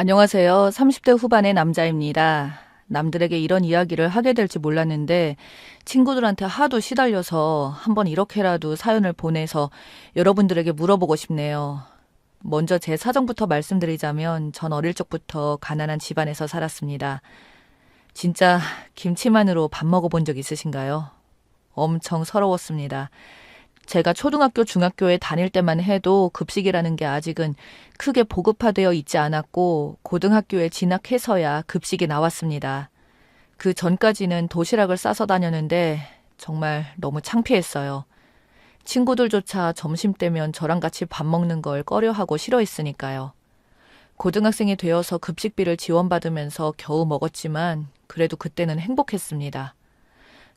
안녕하세요. 30대 후반의 남자입니다. 남들에게 이런 이야기를 하게 될지 몰랐는데 친구들한테 하도 시달려서 한번 이렇게라도 사연을 보내서 여러분들에게 물어보고 싶네요. 먼저 제 사정부터 말씀드리자면 전 어릴 적부터 가난한 집안에서 살았습니다. 진짜 김치만으로 밥 먹어본 적 있으신가요? 엄청 서러웠습니다. 제가 초등학교, 중학교에 다닐 때만 해도 급식이라는 게 아직은 크게 보급화되어 있지 않았고 고등학교에 진학해서야 급식이 나왔습니다. 그 전까지는 도시락을 싸서 다녔는데 정말 너무 창피했어요. 친구들조차 점심때면 저랑 같이 밥 먹는 걸 꺼려하고 싫어했으니까요. 고등학생이 되어서 급식비를 지원받으면서 겨우 먹었지만 그래도 그때는 행복했습니다.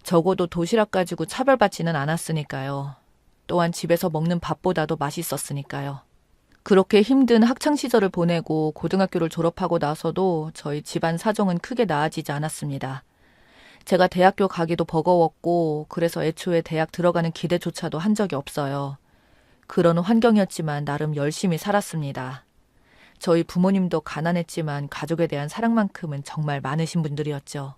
적어도 도시락 가지고 차별받지는 않았으니까요. 또한 집에서 먹는 밥보다도 맛있었으니까요. 그렇게 힘든 학창 시절을 보내고 고등학교를 졸업하고 나서도 저희 집안 사정은 크게 나아지지 않았습니다. 제가 대학교 가기도 버거웠고 그래서 애초에 대학 들어가는 기대조차도 한 적이 없어요. 그런 환경이었지만 나름 열심히 살았습니다. 저희 부모님도 가난했지만 가족에 대한 사랑만큼은 정말 많으신 분들이었죠.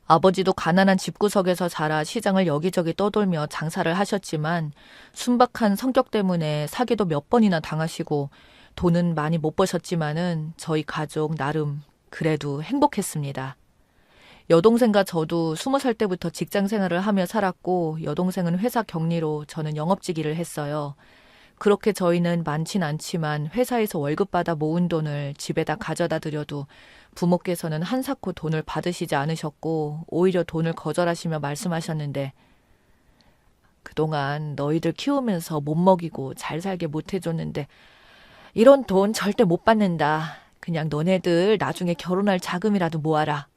아버지도 가난한 집구석에서 자라 시장을 여기저기 떠돌며 장사를 하셨지만 순박한 성격 때문에 사기도 몇 번이나 당하시고 돈은 많이 못 버셨지만은 저희 가족 나름 그래도 행복했습니다. 여동생과 저도 20살 때부터 직장 생활을 하며 살았고 여동생은 회사 격리로 저는 영업직일을 했어요. 그렇게 저희는 많진 않지만 회사에서 월급 받아 모은 돈을 집에다 가져다 드려도 부모께서는 한사코 돈을 받으시지 않으셨고 오히려 돈을 거절하시며 말씀하셨는데 그동안 너희들 키우면서 못 먹이고 잘 살게 못 해줬는데 이런 돈 절대 못 받는다. 그냥 너네들 나중에 결혼할 자금이라도 모아라.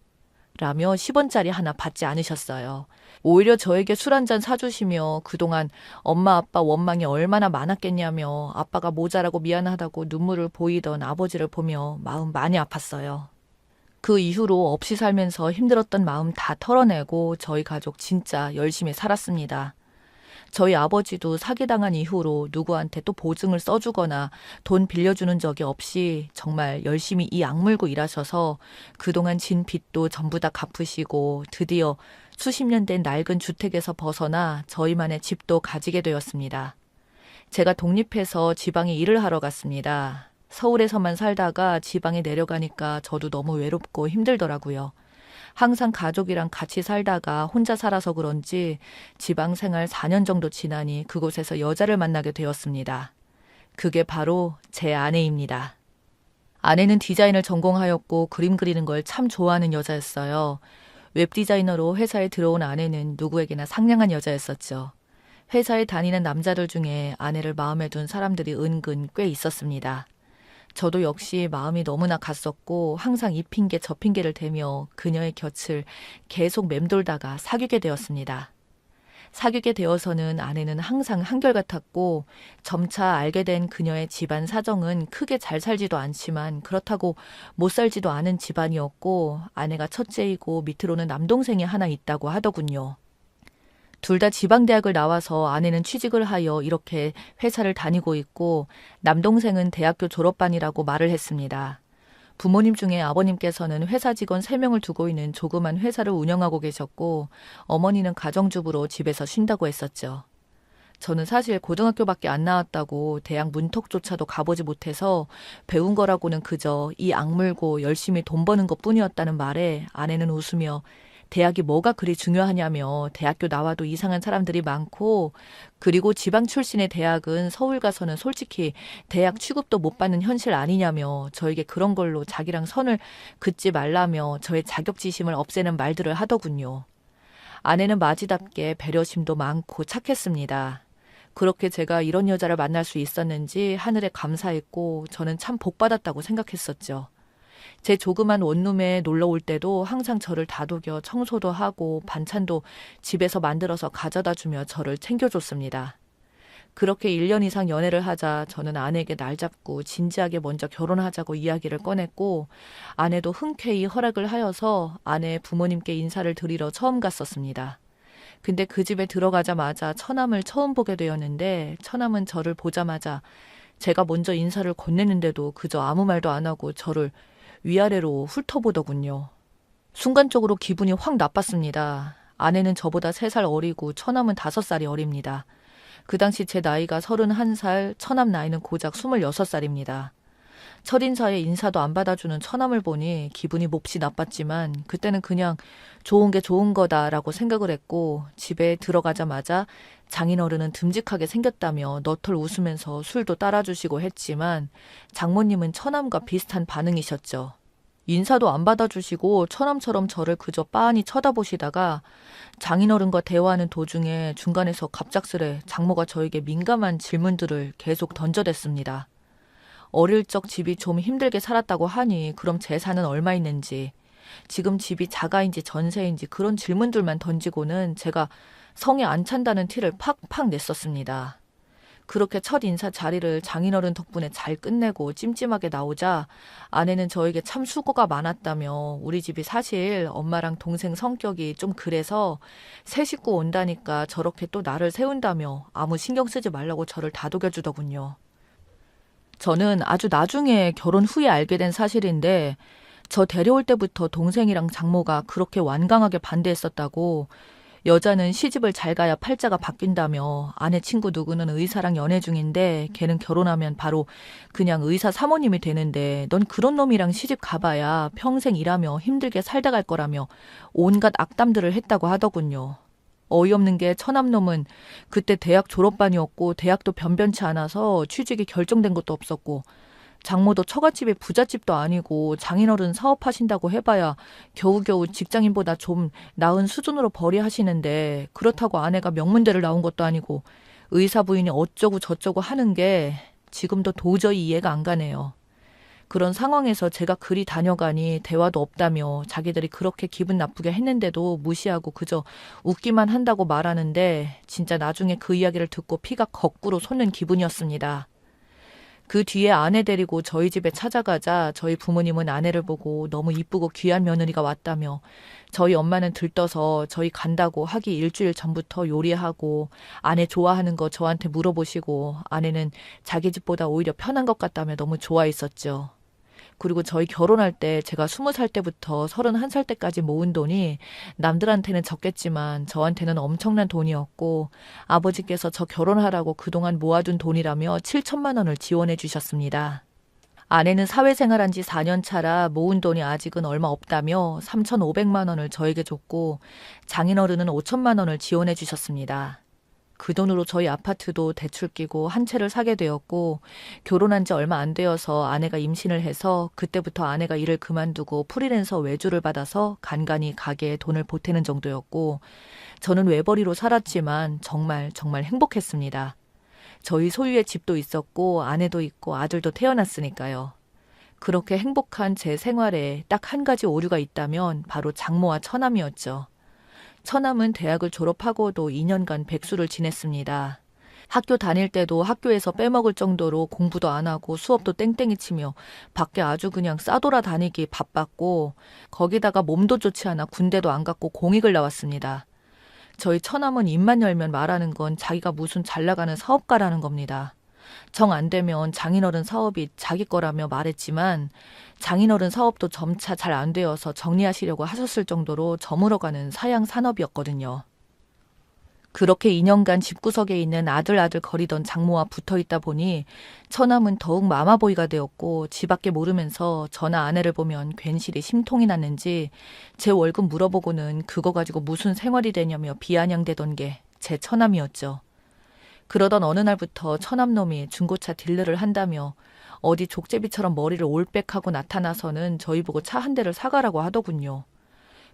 라며 10원짜리 하나 받지 않으셨어요. 오히려 저에게 술 한 잔 사주시며 그동안 엄마 아빠 원망이 얼마나 많았겠냐며 아빠가 모자라고 미안하다고 눈물을 보이던 아버지를 보며 마음 많이 아팠어요. 그 이후로 없이 살면서 힘들었던 마음 다 털어내고 저희 가족 진짜 열심히 살았습니다. 저희 아버지도 사기당한 이후로 누구한테 또 보증을 써주거나 돈 빌려주는 적이 없이 정말 열심히 이 악물고 일하셔서 그동안 진 빚도 전부 다 갚으시고 드디어 수십 년 된 낡은 주택에서 벗어나 저희만의 집도 가지게 되었습니다. 제가 독립해서 지방에 일을 하러 갔습니다. 서울에서만 살다가 지방에 내려가니까 저도 너무 외롭고 힘들더라고요. 항상 가족이랑 같이 살다가 혼자 살아서 그런지 지방 생활 4년 정도 지나니 그곳에서 여자를 만나게 되었습니다. 그게 바로 제 아내입니다. 아내는 디자인을 전공하였고 그림 그리는 걸 참 좋아하는 여자였어요. 웹디자이너로 회사에 들어온 아내는 누구에게나 상냥한 여자였었죠. 회사에 다니는 남자들 중에 아내를 마음에 둔 사람들이 은근 꽤 있었습니다. 저도 역시 마음이 너무나 갔었고 항상 이 핑계 저 핑계를 대며 그녀의 곁을 계속 맴돌다가 사귀게 되었습니다. 사귀게 되어서는 아내는 항상 한결같았고 점차 알게 된 그녀의 집안 사정은 크게 잘 살지도 않지만 그렇다고 못 살지도 않은 집안이었고 아내가 첫째이고 밑으로는 남동생이 하나 있다고 하더군요. 둘 다 지방대학을 나와서 아내는 취직을 하여 이렇게 회사를 다니고 있고 남동생은 대학교 졸업반이라고 말을 했습니다. 부모님 중에 아버님께서는 회사 직원 3명을 두고 있는 조그만 회사를 운영하고 계셨고 어머니는 가정주부로 집에서 쉰다고 했었죠. 저는 사실 고등학교밖에 안 나왔다고 대학 문턱조차도 가보지 못해서 배운 거라고는 그저 이 악물고 열심히 돈 버는 것뿐이었다는 말에 아내는 웃으며 대학이 뭐가 그리 중요하냐며 대학교 나와도 이상한 사람들이 많고 그리고 지방 출신의 대학은 서울 가서는 솔직히 대학 취급도 못 받는 현실 아니냐며 저에게 그런 걸로 자기랑 선을 긋지 말라며 저의 자격지심을 없애는 말들을 하더군요. 아내는 마지답게 배려심도 많고 착했습니다. 그렇게 제가 이런 여자를 만날 수 있었는지 하늘에 감사했고 저는 참 복받았다고 생각했었죠. 제 조그만 원룸에 놀러 올 때도 항상 저를 다독여 청소도 하고 반찬도 집에서 만들어서 가져다 주며 저를 챙겨줬습니다. 그렇게 1년 이상 연애를 하자 저는 아내에게 날 잡고 진지하게 먼저 결혼하자고 이야기를 꺼냈고 아내도 흔쾌히 허락을 하여서 아내의 부모님께 인사를 드리러 처음 갔었습니다. 근데 그 집에 들어가자마자 처남을 처음 보게 되었는데 처남은 저를 보자마자 제가 먼저 인사를 건넸는데도 그저 아무 말도 안 하고 저를 위아래로 훑어보더군요. 순간적으로 기분이 확 나빴습니다. 아내는 저보다 3살 어리고 처남은 5살이 어립니다. 그 당시 제 나이가 31살, 처남 나이는 고작 26살입니다. 첫인사에 인사도 안 받아주는 처남을 보니 기분이 몹시 나빴지만 그때는 그냥 좋은 게 좋은 거다라고 생각을 했고 집에 들어가자마자 장인어른은 듬직하게 생겼다며 너털 웃으면서 술도 따라주시고 했지만 장모님은 처남과 비슷한 반응이셨죠. 인사도 안 받아주시고 처남처럼 저를 그저 빤히 쳐다보시다가 장인어른과 대화하는 도중에 중간에서 갑작스레 장모가 저에게 민감한 질문들을 계속 던져댔습니다. 어릴 적 집이 좀 힘들게 살았다고 하니 그럼 재산은 얼마 있는지, 지금 집이 자가인지 전세인지 그런 질문들만 던지고는 제가 성에 안 찬다는 티를 팍팍 냈었습니다. 그렇게 첫 인사 자리를 장인어른 덕분에 잘 끝내고 찜찜하게 나오자 아내는 저에게 참 수고가 많았다며 우리 집이 사실 엄마랑 동생 성격이 좀 그래서 새 식구 온다니까 저렇게 또 나를 세운다며 아무 신경 쓰지 말라고 저를 다독여주더군요. 저는 아주 나중에 결혼 후에 알게 된 사실인데 저 데려올 때부터 동생이랑 장모가 그렇게 완강하게 반대했었다고, 여자는 시집을 잘 가야 팔자가 바뀐다며 아내 친구 누구는 의사랑 연애 중인데 걔는 결혼하면 바로 그냥 의사 사모님이 되는데 넌 그런 놈이랑 시집 가봐야 평생 일하며 힘들게 살다 갈 거라며 온갖 악담들을 했다고 하더군요. 어이없는 게 처남놈은 그때 대학 졸업반이었고 대학도 변변치 않아서 취직이 결정된 것도 없었고 장모도 처갓집이 부잣집도 아니고 장인어른 사업하신다고 해봐야 겨우겨우 직장인보다 좀 나은 수준으로 벌이하시는데 그렇다고 아내가 명문대를 나온 것도 아니고 의사 부인이 어쩌고 저쩌고 하는 게 지금도 도저히 이해가 안 가네요. 그런 상황에서 제가 그리 다녀가니 대화도 없다며 자기들이 그렇게 기분 나쁘게 했는데도 무시하고 그저 웃기만 한다고 말하는데 진짜 나중에 그 이야기를 듣고 피가 거꾸로 솟는 기분이었습니다. 그 뒤에 아내 데리고 저희 집에 찾아가자 저희 부모님은 아내를 보고 너무 이쁘고 귀한 며느리가 왔다며 저희 엄마는 들떠서 저희 간다고 하기 일주일 전부터 요리하고 아내 좋아하는 거 저한테 물어보시고 아내는 자기 집보다 오히려 편한 것 같다며 너무 좋아했었죠. 그리고 저희 결혼할 때 제가 20살 때부터 31살 때까지 모은 돈이 남들한테는 적겠지만 저한테는 엄청난 돈이었고 아버지께서 저 결혼하라고 그동안 모아둔 돈이라며 7천만 원을 지원해 주셨습니다. 아내는 사회생활한 지 4년 차라 모은 돈이 아직은 얼마 없다며 3,500만 원을 저에게 줬고 장인어른은 5천만 원을 지원해 주셨습니다. 그 돈으로 저희 아파트도 대출 끼고 한 채를 사게 되었고 결혼한 지 얼마 안 되어서 아내가 임신을 해서 그때부터 아내가 일을 그만두고 프리랜서 외주를 받아서 간간히 가게에 돈을 보태는 정도였고 저는 외벌이로 살았지만 정말 행복했습니다. 저희 소유의 집도 있었고 아내도 있고 아들도 태어났으니까요. 그렇게 행복한 제 생활에 딱 한 가지 오류가 있다면 바로 장모와 처남이었죠. 처남은 대학을 졸업하고도 2년간 백수를 지냈습니다. 학교 다닐 때도 학교에서 빼먹을 정도로 공부도 안 하고 수업도 땡땡이 치며 밖에 아주 그냥 싸돌아다니기 바빴고 거기다가 몸도 좋지 않아 군대도 안 갔고 공익을 나왔습니다. 저희 처남은 입만 열면 말하는 건 자기가 무슨 잘 나가는 사업가라는 겁니다. 정 안 되면 장인어른 사업이 자기 거라며 말했지만 장인어른 사업도 점차 잘 안 되어서 정리하시려고 하셨을 정도로 저물어가는 사양 산업이었거든요. 그렇게 2년간 집구석에 있는 아들 거리던 장모와 붙어있다 보니 처남은 더욱 마마보이가 되었고 지 밖에 모르면서 저나 아내를 보면 괜시리 심통이 났는지 제 월급 물어보고는 그거 가지고 무슨 생활이 되냐며 비아냥대던 게 제 처남이었죠. 그러던 어느 날부터 처남놈이 중고차 딜러를 한다며 어디 족제비처럼 머리를 올백하고 나타나서는 저희 보고 차 한 대를 사가라고 하더군요.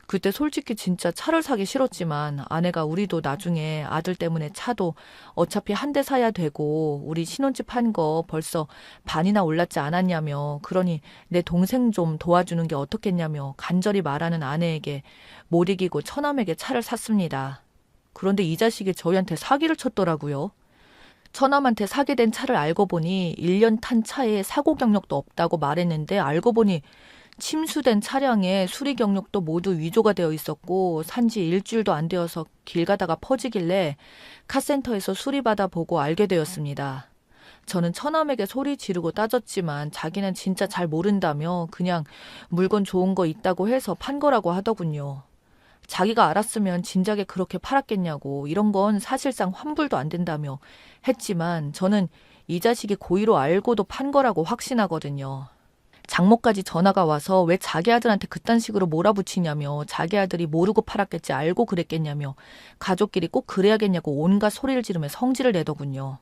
그때 솔직히 진짜 차를 사기 싫었지만 아내가 우리도 나중에 아들 때문에 차도 어차피 한 대 사야 되고 우리 신혼집 한 거 벌써 반이나 올랐지 않았냐며 그러니 내 동생 좀 도와주는 게 어떻겠냐며 간절히 말하는 아내에게 못 이기고 처남에게 차를 샀습니다. 그런데 이 자식이 저희한테 사기를 쳤더라고요. 처남한테 사게 된 차를 알고 보니 1년 탄 차에 사고 경력도 없다고 말했는데 알고 보니 침수된 차량에 수리 경력도 모두 위조가 되어 있었고 산지 일주일도 안 되어서 길 가다가 퍼지길래 카센터에서 수리받아 보고 알게 되었습니다. 저는 처남에게 소리 지르고 따졌지만 자기는 진짜 잘 모른다며 그냥 물건 좋은 거 있다고 해서 판 거라고 하더군요. 자기가 알았으면 진작에 그렇게 팔았겠냐고, 이런 건 사실상 환불도 안 된다며 했지만 저는 이 자식이 고의로 알고도 판 거라고 확신하거든요. 장모까지 전화가 와서 왜 자기 아들한테 그딴 식으로 몰아붙이냐며, 자기 아들이 모르고 팔았겠지 알고 그랬겠냐며, 가족끼리 꼭 그래야겠냐고 온갖 소리를 지르며 성질을 내더군요.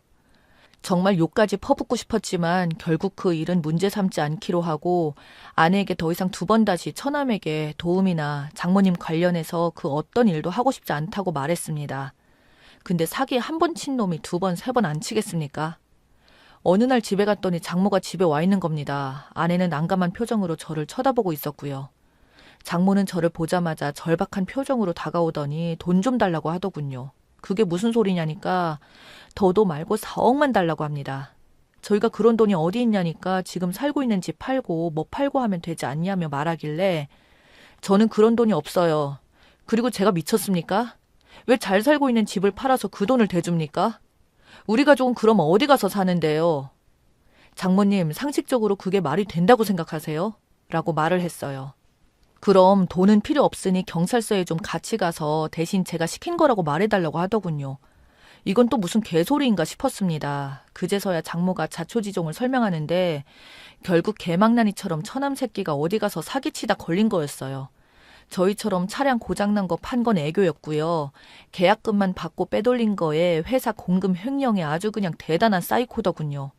정말 욕까지 퍼붓고 싶었지만 결국 그 일은 문제 삼지 않기로 하고 아내에게 더 이상 두 번 다시 처남에게 도움이나 장모님 관련해서 그 어떤 일도 하고 싶지 않다고 말했습니다. 근데 사기 한 번 친 놈이 두 번, 세 번 안 치겠습니까? 어느 날 집에 갔더니 장모가 집에 와 있는 겁니다. 아내는 난감한 표정으로 저를 쳐다보고 있었고요. 장모는 저를 보자마자 절박한 표정으로 다가오더니 돈 좀 달라고 하더군요. 그게 무슨 소리냐니까 더도 말고 4억만 달라고 합니다. 저희가 그런 돈이 어디 있냐니까 지금 살고 있는 집 팔고 뭐 팔고 하면 되지 않냐며 말하길래 저는 그런 돈이 없어요. 그리고 제가 미쳤습니까? 왜 잘 살고 있는 집을 팔아서 그 돈을 대줍니까? 우리 가족은 그럼 어디 가서 사는데요? 장모님, 상식적으로 그게 말이 된다고 생각하세요? 라고 말을 했어요. 그럼 돈은 필요 없으니 경찰서에 좀 같이 가서 대신 제가 시킨 거라고 말해달라고 하더군요. 이건 또 무슨 개소리인가 싶었습니다. 그제서야 장모가 자초지종을 설명하는데 결국 개망나니처럼 처남 새끼가 어디 가서 사기치다 걸린 거였어요. 저희처럼 차량 고장난 거 판 건 애교였고요. 계약금만 받고 빼돌린 거에 회사 공금 횡령에 아주 그냥 대단한 사이코더군요.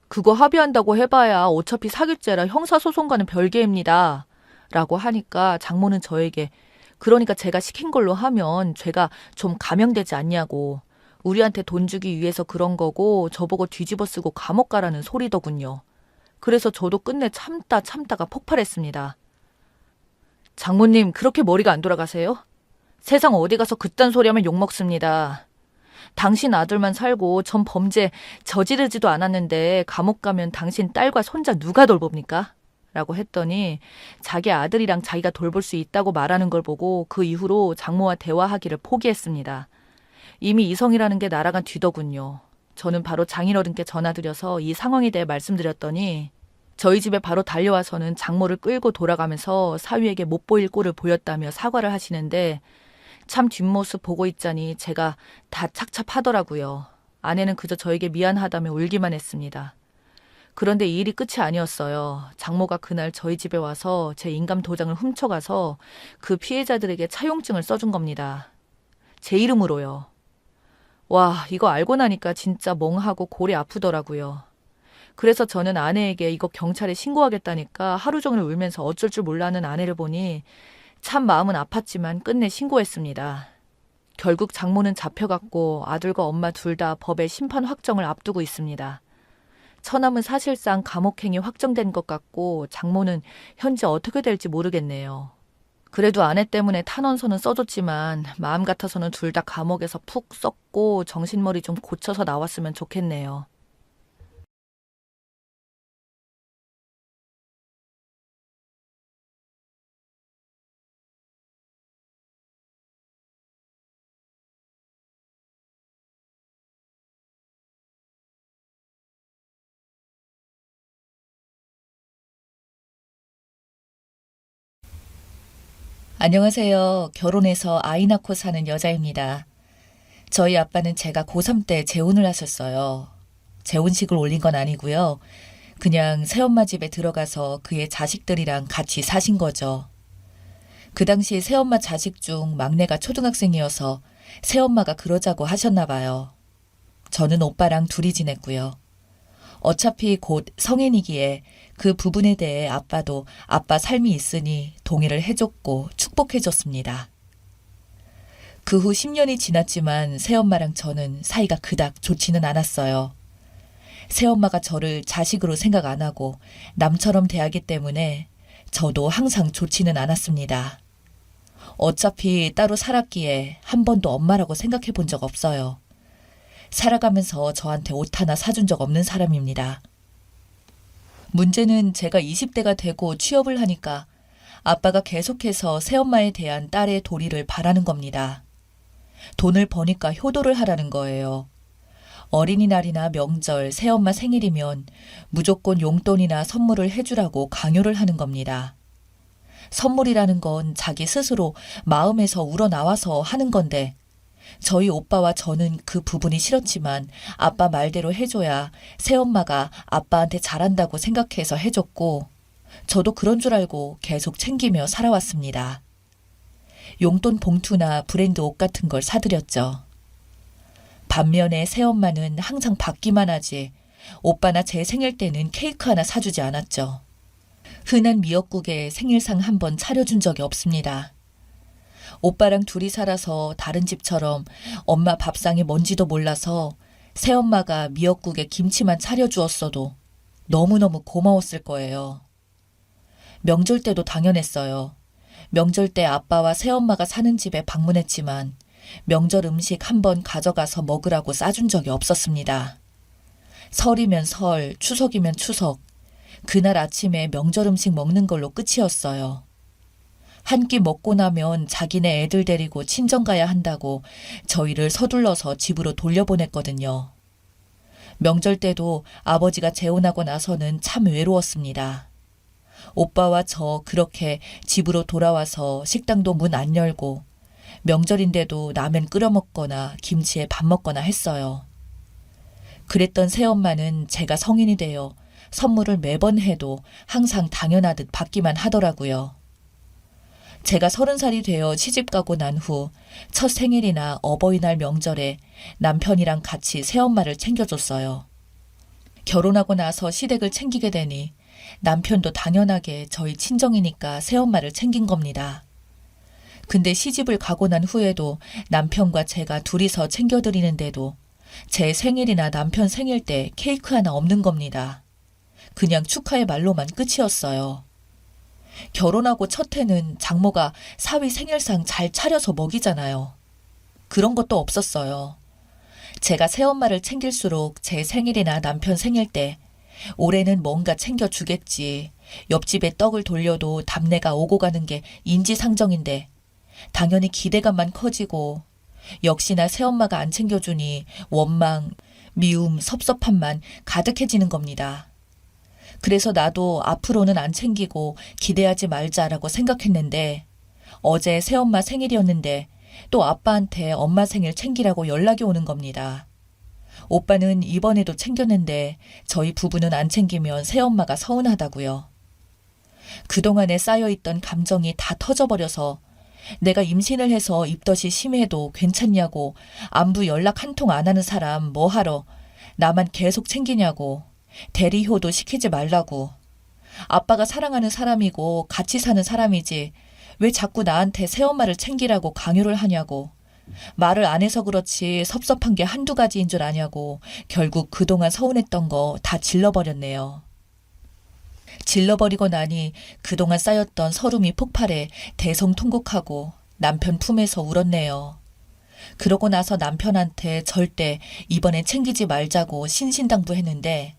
그거 합의한다고 해봐야 어차피 사기죄라 형사소송과는 별개입니다. 라고 하니까 장모는 저에게 그러니까 제가 시킨 걸로 하면 죄가 좀 감형되지 않냐고, 우리한테 돈 주기 위해서 그런 거고 저보고 뒤집어 쓰고 감옥 가라는 소리더군요. 그래서 저도 끝내 참다가 폭발했습니다. 장모님, 그렇게 머리가 안 돌아가세요? 세상 어디 가서 그딴 소리 하면 욕먹습니다. 당신 아들만 살고 전 범죄 저지르지도 않았는데 감옥 가면 당신 딸과 손자 누가 돌봅니까? 라고 했더니 자기 아들이랑 자기가 돌볼 수 있다고 말하는 걸 보고 그 이후로 장모와 대화하기를 포기했습니다. 이미 이성이라는 게 날아간 뒤더군요. 저는 바로 장인어른께 전화드려서 이 상황에 대해 말씀드렸더니 저희 집에 바로 달려와서는 장모를 끌고 돌아가면서 사위에게 못 보일 꼴을 보였다며 사과를 하시는데 참 뒷모습 보고 있자니 제가 다 착잡하더라고요. 아내는 그저 저에게 미안하다며 울기만 했습니다. 그런데 이 일이 끝이 아니었어요. 장모가 그날 저희 집에 와서 제 인감 도장을 훔쳐가서 그 피해자들에게 차용증을 써준 겁니다. 제 이름으로요. 와, 이거 알고 나니까 진짜 멍하고 골이 아프더라고요. 그래서 저는 아내에게 이거 경찰에 신고하겠다니까 하루 종일 울면서 어쩔 줄 몰라하는 아내를 보니 참 마음은 아팠지만 끝내 신고했습니다. 결국 장모는 잡혀갔고 아들과 엄마 둘 다 법의 심판 확정을 앞두고 있습니다. 처남은 사실상 감옥행이 확정된 것 같고 장모는 현재 어떻게 될지 모르겠네요. 그래도 아내 때문에 탄원서는 써줬지만 마음 같아서는 둘 다 감옥에서 푹 썩고 정신머리 좀 고쳐서 나왔으면 좋겠네요. 안녕하세요. 결혼해서 아이 낳고 사는 여자입니다. 저희 아빠는 제가 고3 때 재혼을 하셨어요. 재혼식을 올린 건 아니고요. 그냥 새엄마 집에 들어가서 그의 자식들이랑 같이 사신 거죠. 그 당시 새엄마 자식 중 막내가 초등학생이어서 새엄마가 그러자고 하셨나 봐요. 저는 오빠랑 둘이 지냈고요. 어차피 곧 성인이기에 그 부분에 대해 아빠도 아빠 삶이 있으니 동의를 해줬고 축복해줬습니다. 그 후 10년이 지났지만 새엄마랑 저는 사이가 그닥 좋지는 않았어요. 새엄마가 저를 자식으로 생각 안 하고 남처럼 대하기 때문에 저도 항상 좋지는 않았습니다. 어차피 따로 살았기에 한 번도 엄마라고 생각해 본 적 없어요. 살아가면서 저한테 옷 하나 사준 적 없는 사람입니다. 문제는 제가 20대가 되고 취업을 하니까 아빠가 계속해서 새엄마에 대한 딸의 도리를 바라는 겁니다. 돈을 버니까 효도를 하라는 거예요. 어린이날이나 명절, 새엄마 생일이면 무조건 용돈이나 선물을 해주라고 강요를 하는 겁니다. 선물이라는 건 자기 스스로 마음에서 우러나와서 하는 건데 저희 오빠와 저는 그 부분이 싫었지만 아빠 말대로 해줘야 새엄마가 아빠한테 잘한다고 생각해서 해줬고 저도 그런 줄 알고 계속 챙기며 살아왔습니다. 용돈 봉투나 브랜드 옷 같은 걸 사드렸죠. 반면에 새엄마는 항상 받기만 하지 오빠나 제 생일 때는 케이크 하나 사주지 않았죠. 흔한 미역국에 생일상 한 번 차려준 적이 없습니다. 오빠랑 둘이 살아서 다른 집처럼 엄마 밥상에 뭔지도 몰라서 새엄마가 미역국에 김치만 차려주었어도 너무너무 고마웠을 거예요. 명절 때도 당연했어요. 명절 때 아빠와 새엄마가 사는 집에 방문했지만 명절 음식 한 번 가져가서 먹으라고 싸준 적이 없었습니다. 설이면 설, 추석이면 추석, 그날 아침에 명절 음식 먹는 걸로 끝이었어요. 한 끼 먹고 나면 자기네 애들 데리고 친정 가야 한다고 저희를 서둘러서 집으로 돌려보냈거든요. 명절 때도 아버지가 재혼하고 나서는 참 외로웠습니다. 오빠와 저 그렇게 집으로 돌아와서 식당도 문 안 열고 명절인데도 라면 끓여 먹거나 김치에 밥 먹거나 했어요. 그랬던 새엄마는 제가 성인이 되어 선물을 매번 해도 항상 당연하듯 받기만 하더라고요. 제가 30살이 되어 시집가고 난 후 첫 생일이나 어버이날 명절에 남편이랑 같이 새엄마를 챙겨줬어요. 결혼하고 나서 시댁을 챙기게 되니 남편도 당연하게 저희 친정이니까 새엄마를 챙긴 겁니다. 근데 시집을 가고 난 후에도 남편과 제가 둘이서 챙겨드리는데도 제 생일이나 남편 생일 때 케이크 하나 없는 겁니다. 그냥 축하의 말로만 끝이었어요. 결혼하고 첫 해는 장모가 사위 생일상 잘 차려서 먹이잖아요. 그런 것도 없었어요. 제가 새엄마를 챙길수록 제 생일이나 남편 생일 때 올해는 뭔가 챙겨주겠지. 옆집에 떡을 돌려도 답내가 오고 가는 게 인지상정인데 당연히 기대감만 커지고 역시나 새엄마가 안 챙겨주니 원망, 미움, 섭섭함만 가득해지는 겁니다. 그래서 나도 앞으로는 안 챙기고 기대하지 말자라고 생각했는데 어제 새엄마 생일이었는데 또 아빠한테 엄마 생일 챙기라고 연락이 오는 겁니다. 오빠는 이번에도 챙겼는데 저희 부부는 안 챙기면 새엄마가 서운하다고요. 그동안에 쌓여있던 감정이 다 터져버려서 내가 임신을 해서 입덧이 심해도 괜찮냐고 안부 연락 한 통 안 하는 사람 뭐하러 나만 계속 챙기냐고 대리효도 시키지 말라고 아빠가 사랑하는 사람이고 같이 사는 사람이지 왜 자꾸 나한테 새엄마를 챙기라고 강요를 하냐고 말을 안 해서 그렇지 섭섭한 게 한두 가지인 줄 아냐고 결국 그동안 서운했던 거 다 질러버렸네요. 질러버리고 나니 그동안 쌓였던 서름이 폭발해 대성통곡하고 남편 품에서 울었네요. 그러고 나서 남편한테 절대 이번엔 챙기지 말자고 신신당부했는데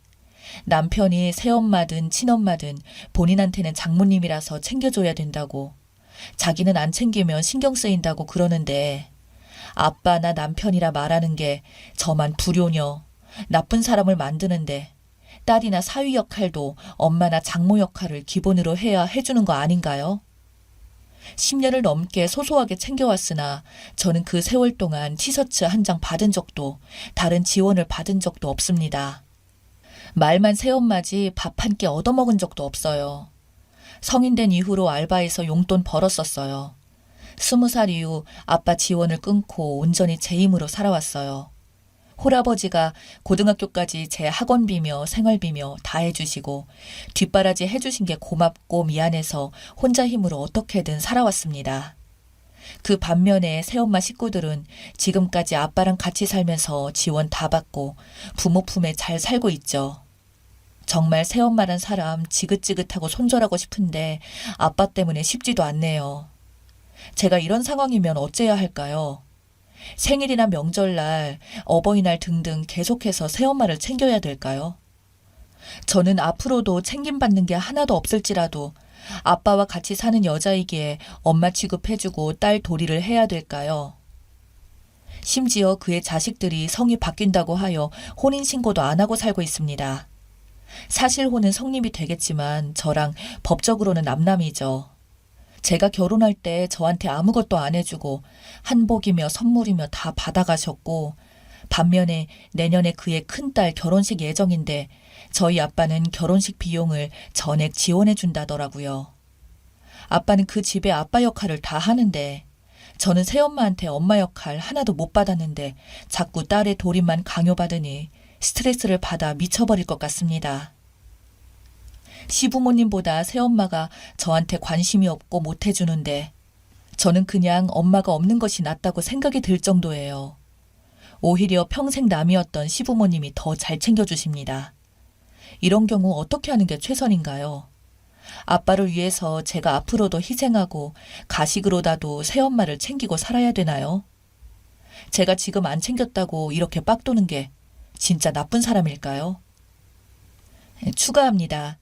남편이 새엄마든 친엄마든 본인한테는 장모님이라서 챙겨줘야 된다고 자기는 안 챙기면 신경 쓰인다고 그러는데 아빠나 남편이라 말하는 게 저만 불효녀, 나쁜 사람을 만드는데 딸이나 사위 역할도 엄마나 장모 역할을 기본으로 해야 해주는 거 아닌가요? 10년을 넘게 소소하게 챙겨왔으나 저는 그 세월 동안 티셔츠 한 장 받은 적도 다른 지원을 받은 적도 없습니다. 말만 새엄마지 밥 한 끼 얻어먹은 적도 없어요. 성인 된 이후로 알바해서 용돈 벌었었어요. 20살 이후 아빠 지원을 끊고 온전히 제 힘으로 살아왔어요. 홀아버지가 고등학교까지 제 학원비며 생활비며 다 해주시고 뒷바라지 해주신 게 고맙고 미안해서 혼자 힘으로 어떻게든 살아왔습니다. 그 반면에 새엄마 식구들은 지금까지 아빠랑 같이 살면서 지원 다 받고 부모 품에 잘 살고 있죠. 정말 새엄마란 사람 지긋지긋하고 손절하고 싶은데 아빠 때문에 쉽지도 않네요. 제가 이런 상황이면 어째야 할까요? 생일이나 명절날, 어버이날 등등 계속해서 새엄마를 챙겨야 될까요? 저는 앞으로도 챙김받는 게 하나도 없을지라도 아빠와 같이 사는 여자이기에 엄마 취급해주고 딸 도리를 해야 될까요? 심지어 그의 자식들이 성이 바뀐다고 하여 혼인신고도 안 하고 살고 있습니다. 사실혼은 성립이 되겠지만 저랑 법적으로는 남남이죠. 제가 결혼할 때 저한테 아무것도 안 해주고 한복이며 선물이며 다 받아가셨고, 반면에 내년에 그의 큰딸 결혼식 예정인데 저희 아빠는 결혼식 비용을 전액 지원해 준다더라고요. 아빠는 그 집의 아빠 역할을 다 하는데 저는 새엄마한테 엄마 역할 하나도 못 받았는데 자꾸 딸의 돌임만 강요받으니 스트레스를 받아 미쳐버릴 것 같습니다. 시부모님보다 새엄마가 저한테 관심이 없고 못 해주는데 저는 그냥 엄마가 없는 것이 낫다고 생각이 들 정도예요. 오히려 평생 남이었던 시부모님이 더 잘 챙겨주십니다. 이런 경우 어떻게 하는 게 최선인가요? 아빠를 위해서 제가 앞으로도 희생하고 가식으로라도 새엄마를 챙기고 살아야 되나요? 제가 지금 안 챙겼다고 이렇게 빡도는 게 진짜 나쁜 사람일까요? 추가합니다.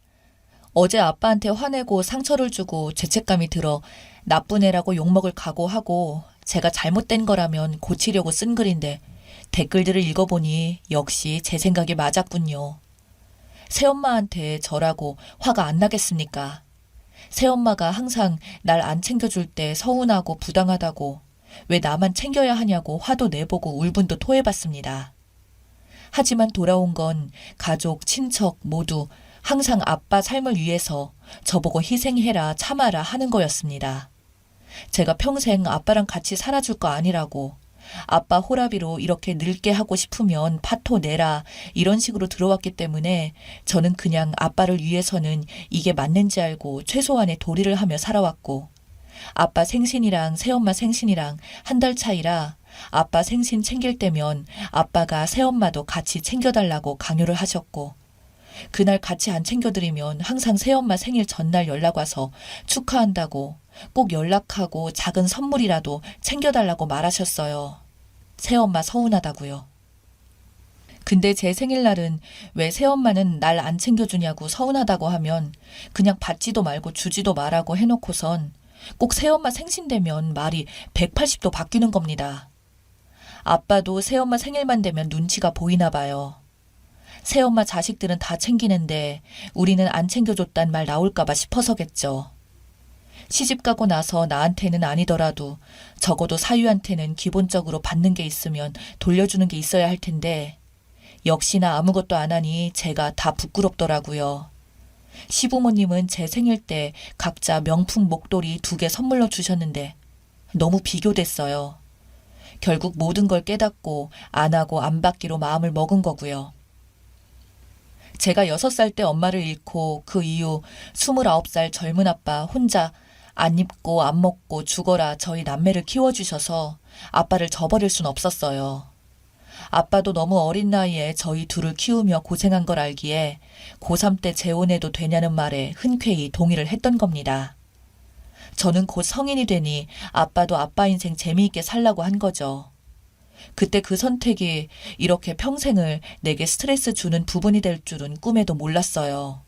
어제 아빠한테 화내고 상처를 주고 죄책감이 들어 나쁜 애라고 욕먹을 각오하고 제가 잘못된 거라면 고치려고 쓴 글인데 댓글들을 읽어보니 역시 제 생각이 맞았군요. 새엄마한테 저라고 화가 안 나겠습니까? 새엄마가 항상 날 안 챙겨줄 때 서운하고 부당하다고 왜 나만 챙겨야 하냐고 화도 내보고 울분도 토해봤습니다. 하지만 돌아온 건 가족, 친척 모두 항상 아빠 삶을 위해서 저보고 희생해라, 참아라 하는 거였습니다. 제가 평생 아빠랑 같이 살아줄 거 아니라고, 아빠 호라비로 이렇게 늙게 하고 싶으면 파토 내라 이런 식으로 들어왔기 때문에 저는 그냥 아빠를 위해서는 이게 맞는지 알고 최소한의 도리를 하며 살아왔고, 아빠 생신이랑 새엄마 생신이랑 한 달 차이라 아빠 생신 챙길 때면 아빠가 새엄마도 같이 챙겨달라고 강요를 하셨고, 그날 같이 안 챙겨드리면 항상 새엄마 생일 전날 연락 와서 축하한다고 꼭 연락하고 작은 선물이라도 챙겨달라고 말하셨어요. 새엄마 서운하다고요. 근데 제 생일날은 왜 새엄마는 날 안 챙겨주냐고 서운하다고 하면 그냥 받지도 말고 주지도 말라고 해놓고선 꼭 새엄마 생신 되면 말이 180도 바뀌는 겁니다. 아빠도 새엄마 생일만 되면 눈치가 보이나 봐요. 새엄마 자식들은 다 챙기는데 우리는 안 챙겨줬단 말 나올까봐 싶어서겠죠. 시집가고 나서 나한테는 아니더라도 적어도 사위한테는 기본적으로 받는 게 있으면 돌려주는 게 있어야 할 텐데 역시나 아무것도 안 하니 제가 다 부끄럽더라고요. 시부모님은 제 생일 때 각자 명품 목도리 2개 선물로 주셨는데 너무 비교됐어요. 결국 모든 걸 깨닫고 안 하고 안 받기로 마음을 먹은 거고요. 제가 6살 때 엄마를 잃고 그 이후 29살 젊은 아빠 혼자 안 입고 안 먹고 죽어라 저희 남매를 키워주셔서 아빠를 저버릴 순 없었어요. 아빠도 너무 어린 나이에 저희 둘을 키우며 고생한 걸 알기에 고3 때 재혼해도 되냐는 말에 흔쾌히 동의를 했던 겁니다. 저는 곧 성인이 되니 아빠도 아빠 인생 재미있게 살라고 한 거죠. 그때 그 선택이 이렇게 평생을 내게 스트레스 주는 부분이 될 줄은 꿈에도 몰랐어요.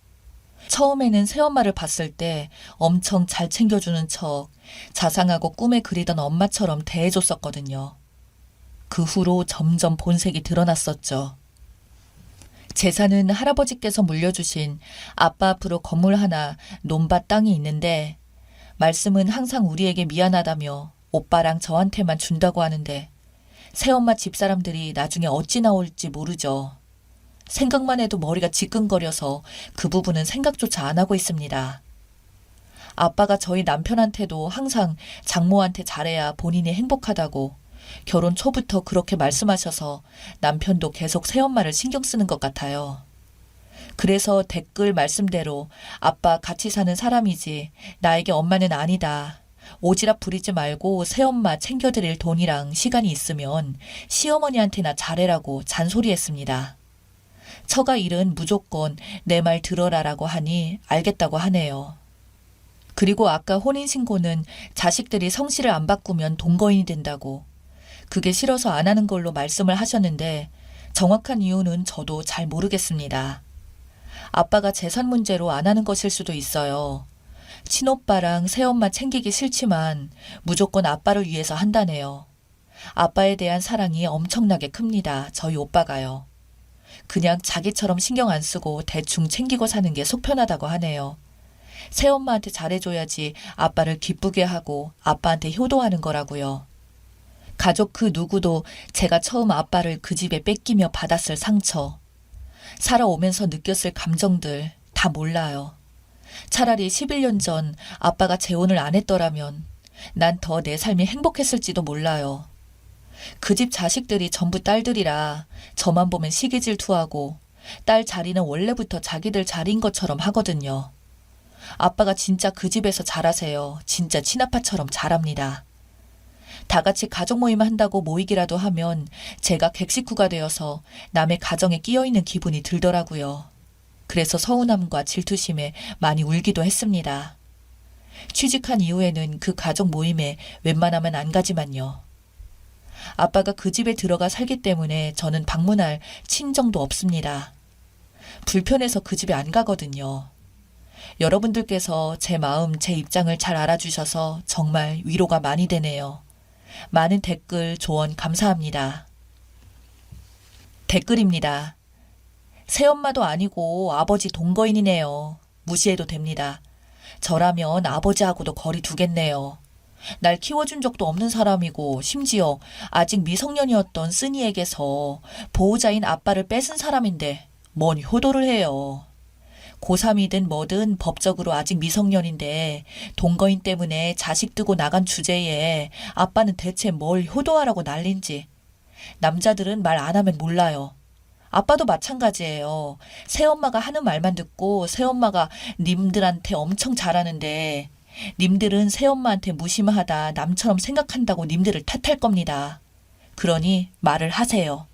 처음에는 새엄마를 봤을 때 엄청 잘 챙겨주는 척 자상하고 꿈에 그리던 엄마처럼 대해줬었거든요. 그 후로 점점 본색이 드러났었죠. 재산은 할아버지께서 물려주신 아빠 앞으로 건물 하나, 논밭 땅이 있는데 말씀은 항상 우리에게 미안하다며 오빠랑 저한테만 준다고 하는데 새엄마 집사람들이 나중에 어찌 나올지 모르죠. 생각만 해도 머리가 지끈거려서 그 부분은 생각조차 안 하고 있습니다. 아빠가 저희 남편한테도 항상 장모한테 잘해야 본인이 행복하다고 결혼 초부터 그렇게 말씀하셔서 남편도 계속 새엄마를 신경 쓰는 것 같아요. 그래서 댓글 말씀대로 아빠 같이 사는 사람이지 나에게 엄마는 아니다. 오지랖 부리지 말고 새엄마 챙겨드릴 돈이랑 시간이 있으면 시어머니한테나 잘해라고 잔소리했습니다. 처가 일은 무조건 내 말 들어라라고 하니 알겠다고 하네요. 그리고 아까 혼인신고는 자식들이 성씨를 안 바꾸면 동거인이 된다고 그게 싫어서 안 하는 걸로 말씀을 하셨는데 정확한 이유는 저도 잘 모르겠습니다. 아빠가 재산 문제로 안 하는 것일 수도 있어요. 친오빠랑 새엄마 챙기기 싫지만 무조건 아빠를 위해서 한다네요. 아빠에 대한 사랑이 엄청나게 큽니다. 저희 오빠가요. 그냥 자기처럼 신경 안 쓰고 대충 챙기고 사는 게 속 편하다고 하네요. 새엄마한테 잘해줘야지 아빠를 기쁘게 하고 아빠한테 효도하는 거라고요. 가족 그 누구도 제가 처음 아빠를 그 집에 뺏기며 받았을 상처, 살아오면서 느꼈을 감정들 다 몰라요. 차라리 11년 전 아빠가 재혼을 안 했더라면 난 더 내 삶이 행복했을지도 몰라요. 그 집 자식들이 전부 딸들이라 저만 보면 시기 질투하고 딸 자리는 원래부터 자기들 자리인 것처럼 하거든요. 아빠가 진짜 그 집에서 잘하세요. 진짜 친아빠처럼 잘합니다. 다 같이 가족 모임 한다고 모이기라도 하면 제가 객식구가 되어서 남의 가정에 끼어있는 기분이 들더라고요. 그래서 서운함과 질투심에 많이 울기도 했습니다. 취직한 이후에는 그 가족 모임에 웬만하면 안 가지만요. 아빠가 그 집에 들어가 살기 때문에 저는 방문할 친정도 없습니다. 불편해서 그 집에 안 가거든요. 여러분들께서 제 마음, 제 입장을 잘 알아주셔서 정말 위로가 많이 되네요. 많은 댓글, 조언 감사합니다. 댓글입니다. 새엄마도 아니고 아버지 동거인이네요. 무시해도 됩니다. 저라면 아버지하고도 거리 두겠네요. 날 키워준 적도 없는 사람이고 심지어 아직 미성년이었던 쓰니에게서 보호자인 아빠를 뺏은 사람인데 뭔 효도를 해요. 고3이든 뭐든 법적으로 아직 미성년인데 동거인 때문에 자식 두고 나간 주제에 아빠는 대체 뭘 효도하라고 난린지. 남자들은 말 안 하면 몰라요. 아빠도 마찬가지예요. 새엄마가 하는 말만 듣고 새엄마가 님들한테 엄청 잘하는데 님들은 새엄마한테 무심하다 남처럼 생각한다고 님들을 탓할 겁니다. 그러니 말을 하세요.